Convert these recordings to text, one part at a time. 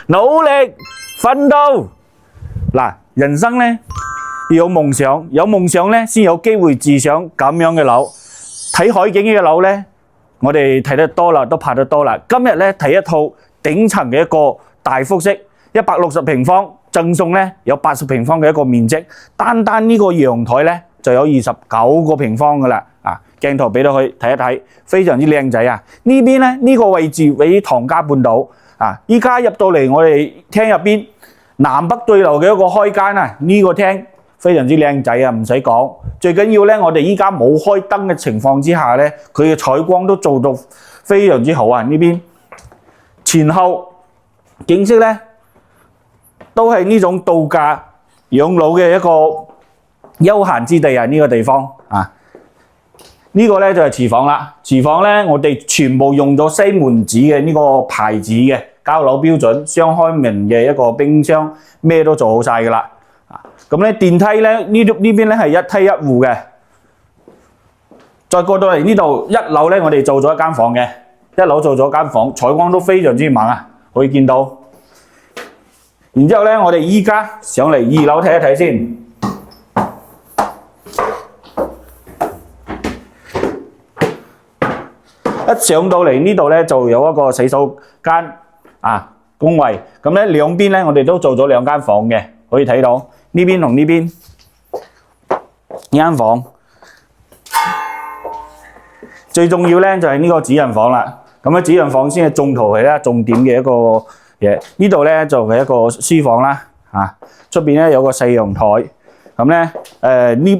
努力奮鬥。嗱，人生咧要有夢想，有夢想咧先有機會自上咁樣嘅樓。睇海景嘅樓咧，我哋睇得多啦，都拍得多啦。今日咧睇一套頂層嘅一個大複式，160平方，贈送咧有80平方嘅一個面積。單呢個陽台咧就有29個平方噶啦。啊，鏡頭俾到佢睇一睇，非常之靚仔啊！呢邊咧呢個位置位於唐家半島。啊！依家入到嚟我哋廳入邊南北對流嘅一個開間啊，呢個廳非常之靚仔啊，唔使講。最緊要咧，我哋依家冇開燈嘅情況之下咧，佢嘅採光都做到非常之好啊！呢邊前後景色咧都係呢種度假養老嘅一個休閒之地啊！呢個地方啊，呢個咧就係廚房啦。廚房咧，我哋全部用咗西門子嘅呢個牌子嘅交樓標準，雙開門嘅一個冰箱，咩都做好晒噶啦。咁咧電梯咧呢邊咧係一梯一戶嘅。再過到嚟呢度一樓咧，我哋做咗一間房嘅，一樓做咗間房，採光都非常之猛啊，可以見到。然之後咧，我哋依家上嚟2樓睇一睇先。一上到嚟呢度咧，就有一個洗手間啊，公衛。咁咧兩邊咧，我哋都做咗2間房嘅，可以睇到呢邊同呢邊呢間房。最重要咧就係呢個主人房啦。咁主人房先係重頭戲啦，重點嘅一個嘢。呢度咧就係一個書房啦，啊，出邊咧有個細陽台。咁咧呢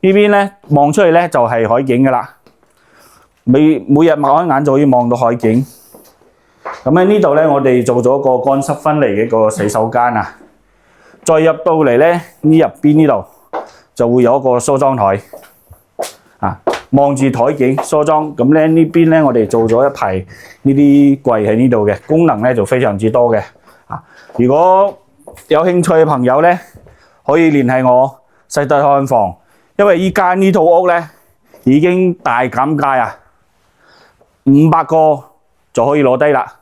邊咧望出去咧就係海景噶啦。每日擘開眼就可以望到海景。咁喺呢度咧，我哋做咗個乾濕分離嘅一個洗手間啊。再入到嚟咧，入邊呢度就會有一個梳妝台啊，望住台景梳妝。咁咧呢邊咧，我哋做咗一排呢啲櫃喺呢度嘅，功能咧就非常之多嘅啊。如果有興趣嘅朋友咧，可以聯繫我世代看房，因為依家呢套屋咧已經大減價啊，500個就可以攞低啦。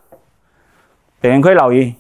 評論區留言。